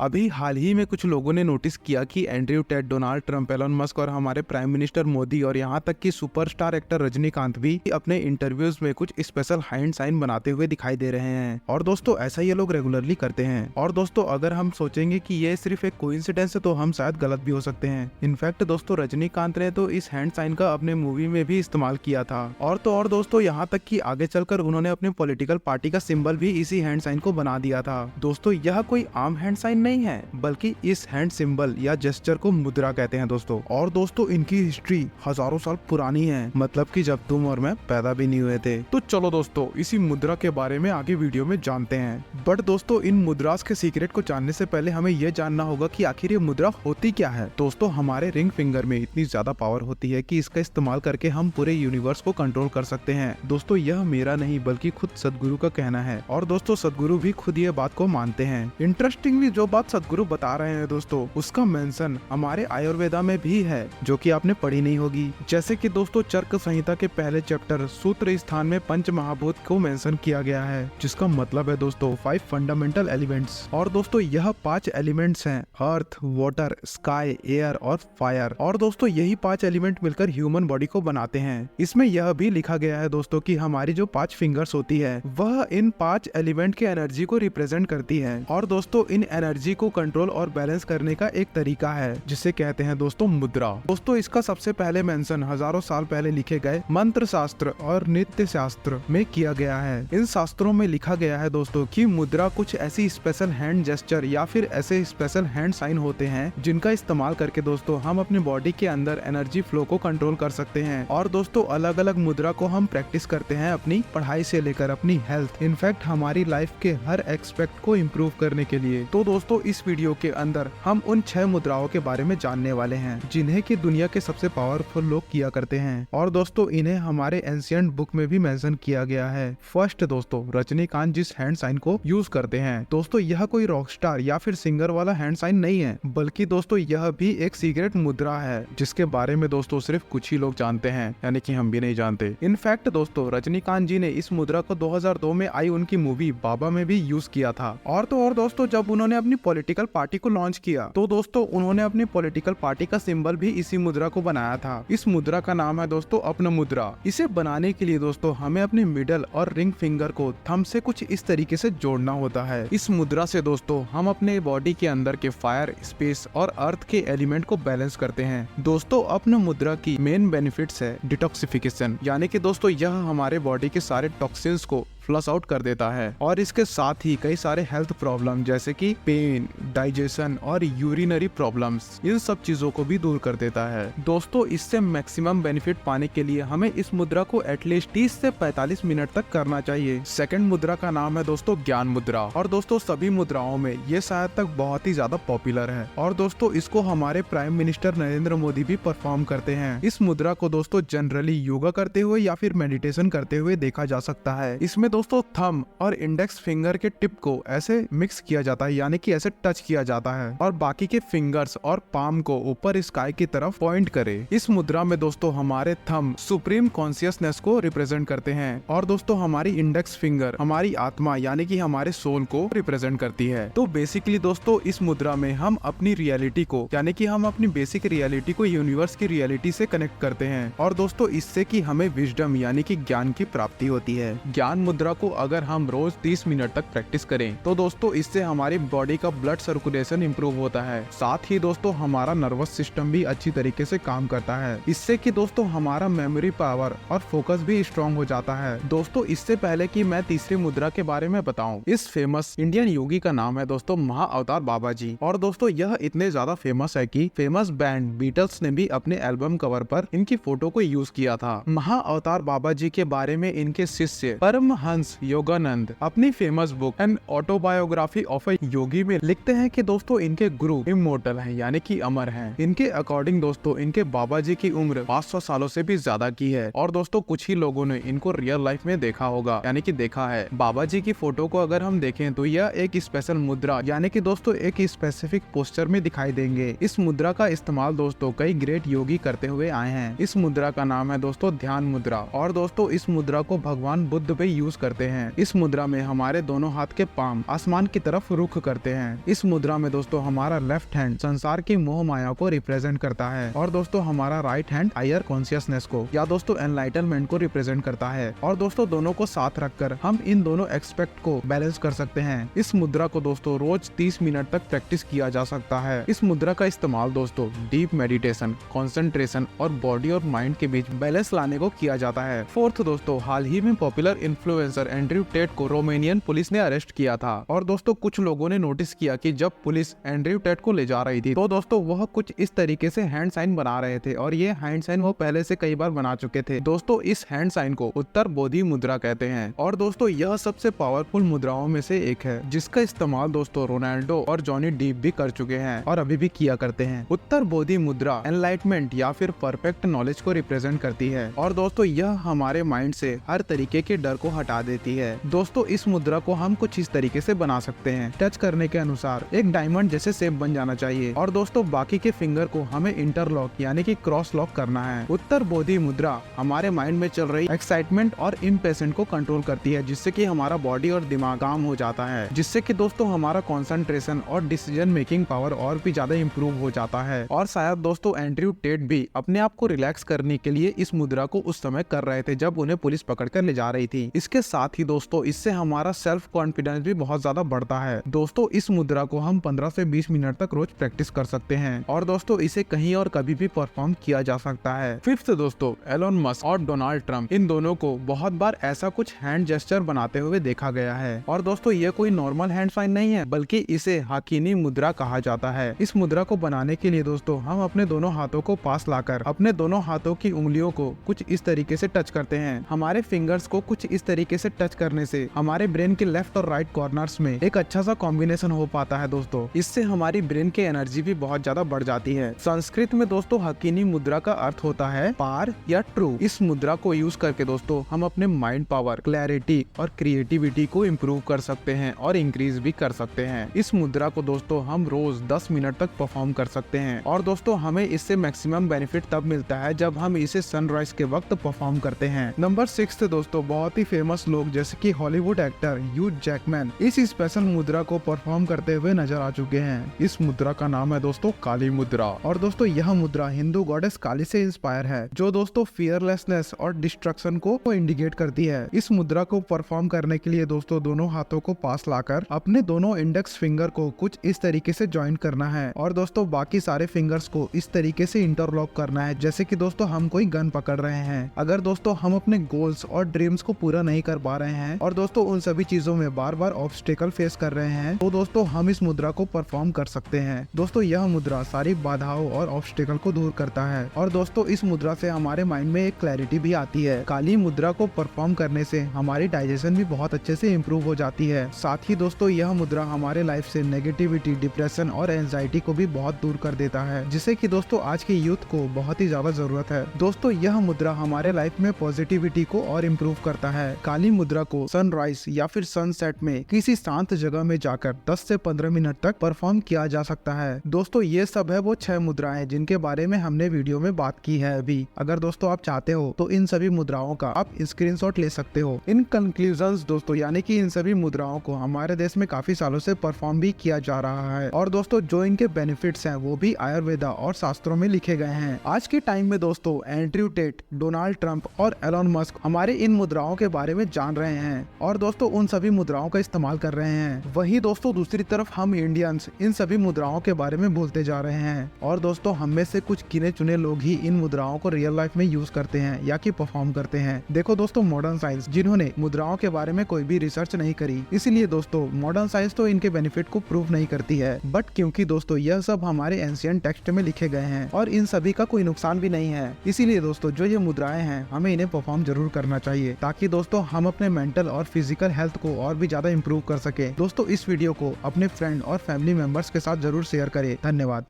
अभी हाल ही में कुछ लोगों ने नोटिस किया कि Andrew Tate, Donald Trump, Elon Musk और हमारे प्राइम मिनिस्टर मोदी और यहाँ तक कि सुपरस्टार एक्टर रजनीकांत भी अपने इंटरव्यूज में कुछ स्पेशल हैंड साइन बनाते हुए दिखाई दे रहे हैं। और दोस्तों ऐसा ये लोग रेगुलरली करते हैं। और दोस्तों अगर हम सोचेंगे कि ये सिर्फ एक कोइंसिडेंस है तो हम शायद गलत भी हो सकते हैं। इनफैक्ट दोस्तों रजनीकांत ने तो इस हैंड साइन का अपने मूवी में भी इस्तेमाल किया था। और दोस्तों यहाँ तक कि आगे चलकर उन्होंने अपने पॉलिटिकल पार्टी का सिंबल भी इसी हैंड साइन को बना दिया था। दोस्तों यह कोई आम हैंड साइन नहीं है, बल्कि इस हैंड सिंबल या जेस्चर को मुद्रा कहते हैं दोस्तों। और दोस्तों इनकी हिस्ट्री हजारों साल पुरानी है, मतलब कि जब तुम और मैं पैदा भी नहीं हुए थे। तो चलो दोस्तों इसी मुद्रा के बारे में आगे वीडियो में जानते हैं। बट दोस्तों इन मुद्रास के सीक्रेट को जानने से पहले हमें यह जानना होगा कि आखिर ये मुद्रा होती क्या है। दोस्तों हमारे रिंग फिंगर में इतनी ज्यादा पावर होती है कि इसका इस्तेमाल करके हम पूरे यूनिवर्स को कंट्रोल कर सकते हैं। दोस्तों यह मेरा नहीं बल्कि खुद सदगुरु का कहना है। और दोस्तों सदगुरु भी खुद ये बात को मानते हैं। इंटरेस्टिंगली जो बात सदगुरु बता रहे हैं दोस्तों, उसका मेंशन हमारे आयुर्वेदा में भी है, जो कि आपने पढ़ी नहीं होगी। जैसे कि दोस्तों चरक संहिता के पहले चैप्टर सूत्र स्थान में पंच महाभूत को मेंशन किया गया है, जिसका मतलब है दोस्तों 5 फंडामेंटल एलिमेंट्स। और दोस्तों यह 5 एलिमेंट्स हैं, अर्थ, वाटर, स्काई, एयर और फायर। और दोस्तों यही 5 एलिमेंट मिलकर ह्यूमन बॉडी को बनाते हैं। इसमें यह भी लिखा गया है दोस्तों कि हमारी जो 5 फिंगर्स होती है वह इन 5 एलिमेंट के एनर्जी को रिप्रेजेंट करती है। और दोस्तों इन एनर्जी को कंट्रोल और बैलेंस करने का एक तरीका है जिसे कहते हैं दोस्तों मुद्रा। दोस्तों इसका सबसे पहले मेंशन हजारों साल पहले लिखे गए मंत्र शास्त्र और नृत्य शास्त्र में किया गया है। इन शास्त्रों में लिखा गया है दोस्तों कि मुद्रा कुछ ऐसी स्पेशल हैंड जेस्चर या फिर ऐसे स्पेशल हैंड साइन होते हैं जिनका इस्तेमाल करके दोस्तों हम अपने बॉडी के अंदर एनर्जी फ्लो को कंट्रोल कर सकते हैं। और दोस्तों अलग अलग मुद्रा को हम प्रैक्टिस करते हैं अपनी पढ़ाई से लेकर अपनी हेल्थ, इनफैक्ट हमारी लाइफ के हर एक्सपेक्ट को इम्प्रूव करने के लिए। तो दोस्तों इस वीडियो के अंदर हम उन 6 मुद्राओं के बारे में जानने वाले हैं जिन्हें की दुनिया के सबसे पावरफुल लोग किया करते हैं। और दोस्तों इन्हें हमारे एंशिएंट बुक में भी मेंशन किया गया है। फर्स्ट दोस्तों रजनीकांत जिस हैंड साइन को यूज करते हैं, दोस्तों यह कोई रॉकस्टार या फिर सिंगर वाला हैंड साइन नहीं है, बल्कि दोस्तों यह भी एक सीक्रेट मुद्रा है जिसके बारे में दोस्तों सिर्फ कुछ ही लोग जानते हैं, यानी कि हम भी नहीं जानते। इनफैक्ट दोस्तों रजनीकांत जी ने इस मुद्रा को 2002 में आई उनकी मूवी बाबा में भी यूज किया था। और दोस्तों जब उन्होंने अपनी पॉलिटिकल पार्टी को लॉन्च किया तो दोस्तों उन्होंने अपनी पॉलिटिकल पार्टी का सिंबल भी इसी मुद्रा को बनाया था। इस मुद्रा का नाम है दोस्तों अपना मुद्रा। इसे बनाने के लिए दोस्तों हमें अपने मिडल और रिंग फिंगर को थंब से कुछ इस तरीके से जोड़ना होता है। इस मुद्रा से दोस्तों हम अपने बॉडी के अंदर के फायर, स्पेस और अर्थ के एलिमेंट को बैलेंस करते हैं। दोस्तों अपना मुद्रा की मेन बेनिफिट्स है डिटॉक्सिफिकेशन, यानी कि दोस्तों यह हमारे बॉडी के सारे टॉक्सिन्स को फ्लश आउट कर देता है। और इसके साथ ही कई सारे हेल्थ प्रॉब्लम जैसे कि पेन, डाइजेशन और यूरिनरी प्रॉब्लम्स, इन सब चीजों को भी दूर कर देता है। दोस्तों इससे मैक्सिमम बेनिफिट पाने के लिए हमें इस मुद्रा को एटलीस्ट 30 से 45 मिनट तक करना चाहिए। सेकंड मुद्रा का नाम है दोस्तों ज्ञान मुद्रा। और दोस्तों सभी मुद्राओं में ये शायद तक बहुत ही ज्यादा पॉपुलर है। और दोस्तों इसको हमारे प्राइम मिनिस्टर नरेंद्र मोदी भी परफॉर्म करते हैं। इस मुद्रा को दोस्तों जनरली योगा करते हुए या फिर मेडिटेशन करते हुए देखा जा सकता है। इसमें दोस्तों थंब और इंडेक्स फिंगर के टिप को ऐसे मिक्स किया जाता है, यानी कि ऐसे टच किया जाता है और बाकी के फिंगर्स और पाम को ऊपर स्काई की तरफ पॉइंट करे। इस मुद्रा में दोस्तों हमारे थंब सुप्रीम कॉन्शियसनेस को रिप्रेजेंट करते हैं और दोस्तों हमारी इंडेक्स फिंगर हमारी आत्मा यानी कि हमारे सोल को रिप्रेजेंट करती है। तो बेसिकली दोस्तों इस मुद्रा में हम अपनी रियलिटी को यानी कि हम अपनी बेसिक रियलिटी को यूनिवर्स की रियलिटी से कनेक्ट करते हैं। और दोस्तों इससे कि हमें विजडम यानी कि ज्ञान की प्राप्ति होती है। ज्ञान मुद्रा को अगर हम रोज 30 मिनट तक प्रैक्टिस करें तो दोस्तों इससे हमारी बॉडी का ब्लड सर्कुलेशन इंप्रूव होता है। साथ ही दोस्तों हमारा नर्वस सिस्टम भी अच्छी तरीके से काम करता है। इससे कि दोस्तों हमारा मेमोरी पावर और फोकस भी स्ट्रॉन्ग हो जाता है। दोस्तों इससे पहले कि मैं तीसरी मुद्रा के बारे में बताऊं, इस फेमस इंडियन योगी का नाम है दोस्तों महाअवतार बाबा जी। और दोस्तों यह इतने ज्यादा फेमस है कि फेमस बैंड बीटल्स ने भी अपने एल्बम कवर पर इनकी फोटो को यूज किया था। महाअवतार बाबा जी के बारे में इनके शिष्य परमहंस योगानंद अपनी famous book an autobiography of a yogi में लिखते हैं कि दोस्तों इनके गुरु इमोर्टल हैं, यानी कि अमर हैं। इनके अकॉर्डिंग दोस्तों इनके बाबा जी की उम्र 500 सालों से भी ज्यादा की है। और दोस्तों कुछ ही लोगों ने इनको रियल लाइफ में देखा होगा, यानी कि देखा है। बाबा जी की फोटो को अगर हम देखें तो यह एक स्पेशल मुद्रा यानी कि दोस्तों एक स्पेसिफिक पोस्चर में दिखाई देंगे। इस मुद्रा का इस्तेमाल दोस्तों कई ग्रेट योगी करते हुए आए हैं। इस मुद्रा का नाम है दोस्तों ध्यान मुद्रा। और दोस्तों इस मुद्रा को भगवान बुद्ध भी यूज करते हैं। इस मुद्रा में हमारे दोनों हाथ के पाम आसमान की तरफ रुख करते हैं। इस मुद्रा में दोस्तों हमारा लेफ्ट हैंड संसार की मोह माया को रिप्रेजेंट करता है और दोस्तों हमारा राइट हैंड हायर कॉन्शियसनेस को या दोस्तों एनलाइटनमेंट को रिप्रेजेंट करता है। और दोस्तों दोनों को साथ रखकर हम इन दोनों एक्सपेक्ट को बैलेंस कर सकते हैं। इस मुद्रा को दोस्तों रोज 30 मिनट तक प्रैक्टिस किया जा सकता है। इस मुद्रा का इस्तेमाल दोस्तों डीप मेडिटेशन, कंसंट्रेशन और बॉडी और माइंड के बीच बैलेंस लाने को किया जाता है। फोर्थ दोस्तों, हाल ही में पॉपुलर इन्फ्लुएंसर एंड्रयू टेट को रोमानियन पुलिस ने अरेस्ट किया था और दोस्तों कुछ लोगों ने नोटिस किया कि जब पुलिस एंड्रयू टेट को ले जा रही थी तो दोस्तों वह कुछ इस तरीके से हैंड साइन बना रहे थे और ये हैंड साइन वो पहले से कई बार बना चुके थे। दोस्तों इस हैंड साइन को उत्तर बोधि मुद्रा कहते हैं और दोस्तों यह सबसे पावरफुल मुद्राओं में से एक है जिसका इस्तेमाल दोस्तों रोनाल्डो और जॉनी डीप भी कर चुके हैं और अभी भी किया करते हैं। उत्तर बोधि मुद्रा एनलाइटमेंट या फिर परफेक्ट नॉलेज को रिप्रेजेंट करती है और दोस्तों यह हमारे माइंड से हर तरीके के डर को हटा देती है। दोस्तों इस मुद्रा को हम कुछ इस तरीके से बना सकते हैं। टच करने के अनुसार एक डायमंड जैसे शेप बन जाना चाहिए और दोस्तों बाकी के फिंगर को हमें इंटरलॉक यानी कि क्रॉस लॉक करना है। उत्तर बोधि मुद्रा हमारे माइंड में चल रही एक्साइटमेंट और इम्पेशेंट को कंट्रोल करती है जिससे कि हमारा बॉडी और दिमाग काम हो जाता है, जिससे कि दोस्तों हमारा कंसंट्रेशन और डिसीजन मेकिंग पावर और भी ज्यादा इम्प्रूव हो जाता है। और शायद दोस्तों एंड्रयू टेट भी अपने आप को रिलैक्स करने के लिए इस मुद्रा को उस समय कर रहे थे जब उन्हें पुलिस पकड़ कर ले जा रही थी। इसके साथ ही दोस्तों इससे हमारा सेल्फ कॉन्फिडेंस भी बहुत ज्यादा बढ़ता है। दोस्तों इस मुद्रा को हम 15 से 20 मिनट तक रोज प्रैक्टिस कर सकते हैं और दोस्तों इसे कहीं और कभी भी परफॉर्म किया जा सकता है। फिफ्थ दोस्तों, एलोन मस्क और डोनाल्ड ट्रंप इन दोनों को बहुत बार ऐसा कुछ हैंड जेस्चर बनाते हुए देखा गया है और दोस्तों ये कोई नॉर्मल हैंड साइन नहीं है बल्कि इसे हाकिनी मुद्रा कहा जाता है। इस मुद्रा को बनाने के लिए दोस्तों हम अपने दोनों हाथों को पास लाकर अपने दोनों हाथों की उंगलियों को कुछ इस तरीके से टच करते हैं। हमारे फिंगर्स को कुछ इस तरीके से टच करने से हमारे ब्रेन के लेफ्ट और राइट कॉर्नर्स में एक अच्छा सा कॉम्बिनेशन हो पाता है दोस्तों। इससे हमारी ब्रेन की एनर्जी भी बहुत ज्यादा बढ़ जाती है। संस्कृत में दोस्तों हाकिनी मुद्रा का अर्थ होता है पार या ट्रू। इस मुद्रा को यूज करके दोस्तों हम अपने माइंड पावर, क्लैरिटी और क्रिएटिविटी को इम्प्रूव कर सकते हैं और इंक्रीज भी कर सकते हैं। इस मुद्रा को दोस्तों हम रोज 10 मिनट तक परफॉर्म कर सकते हैं और दोस्तों हमें इससे मैक्सिमम बेनिफिट तब मिलता है जब हम इसे सनराइज के वक्त परफॉर्म करते हैं। नंबर 6 दोस्तों, बहुत ही फेमस लोग जैसे कि हॉलीवुड एक्टर ह्यू जैकमैन इस स्पेशल मुद्रा को परफॉर्म करते हुए नजर आ चुके हैं। इस मुद्रा का नाम है दोस्तों काली मुद्रा और दोस्तों यह मुद्रा हिंदू गॉडेस काली से इंस्पायर है जो दोस्तों फियरलेसनेस और डिस्ट्रक्शन को इंडिकेट करती है। इस मुद्रा को परफॉर्म करने के लिए दोस्तों दोनों हाथों को पास लाकर अपने दोनों इंडेक्स फिंगर को कुछ इस तरीके से ज्वाइन करना है और दोस्तों बाकी सारे फिंगर्स को इस तरीके से इंटरलॉक करना है जैसे कि दोस्तों हम कोई गन पकड़ रहे हैं। अगर दोस्तों हम अपने गोल्स और ड्रीम्स को पूरा नहीं कर पा रहे हैं और दोस्तों उन सभी चीजों में बार बार ऑब्स्टेकल फेस कर रहे हैं तो दोस्तों हम इस मुद्रा को परफॉर्म कर सकते हैं। दोस्तों यह मुद्रा सारी बाधाओं और ऑब्स्टेकल को दूर करता है और दोस्तों इस मुद्रा से हमारे माइंड में एक क्लैरिटी भी आती है। काली मुद्रा को परफॉर्म करने से हमारी डाइजेशन भी बहुत अच्छे से इम्प्रूव हो जाती है। साथ ही दोस्तों यह मुद्रा हमारे लाइफ से नेगेटिविटी, डिप्रेशन और एंजाइटी को भी बहुत दूर कर देता है जिसे कि दोस्तों आज के यूथ को बहुत ही ज्यादा जरूरत है। दोस्तों यह मुद्रा हमारे लाइफ में पॉजिटिविटी को और इम्प्रूव करता है। काली मुद्रा को सनराइज या फिर सनसेट में किसी शांत जगह में जाकर 10 से 15 मिनट तक परफॉर्म किया जा सकता है। दोस्तों ये सब है वो 6 मुद्राएं जिनके बारे में हमने वीडियो में बात की है अभी। अगर दोस्तों आप चाहते हो तो इन सभी मुद्राओं का आप स्क्रीनशॉट ले सकते हो। इन कंक्लूजन्स दोस्तों यानी कि इन सभी मुद्राओं को हमारे देश में काफी सालों से परफॉर्म भी किया जा रहा है और दोस्तों जो इनके बेनिफिट्स हैं वो भी आयुर्वेदा और शास्त्रों में लिखे गए हैं। आज के टाइम में दोस्तों एंड्रयू टेट, डोनाल्ड ट्रंप और एलोन मस्क हमारे इन मुद्राओं के बारे में जान रहे हैं और दोस्तों उन सभी मुद्राओं का इस्तेमाल कर रहे हैं। वही दोस्तों दूसरी तरफ हम इंडियंस इन सभी मुद्राओं के बारे में भूलते जा रहे हैं और दोस्तों हम में से कुछ गिने चुने लोग ही इन मुद्राओं को रियल लाइफ में यूज करते हैं या कि परफॉर्म करते हैं। देखो दोस्तों मॉडर्न साइंस जिन्होंने मुद्राओं के बारे में कोई भी रिसर्च नहीं करी, इसीलिए दोस्तों मॉडर्न साइंस तो इनके बेनिफिट को प्रूव नहीं करती है, बट क्योंकि दोस्तों यह सब हमारे एंशिएंट टेक्स्ट में लिखे गए हैं और इन सभी का कोई नुकसान भी नहीं है, इसीलिए दोस्तों जो ये मुद्राएं हैं हमें इन्हें परफॉर्म जरूर करना चाहिए ताकि दोस्तों हम अपने मेंटल और फिजिकल हेल्थ को और भी ज्यादा इम्प्रूव कर सके। दोस्तों इस वीडियो को अपने फ्रेंड और फैमिली मेंबर्स के साथ जरूर शेयर करें। धन्यवाद।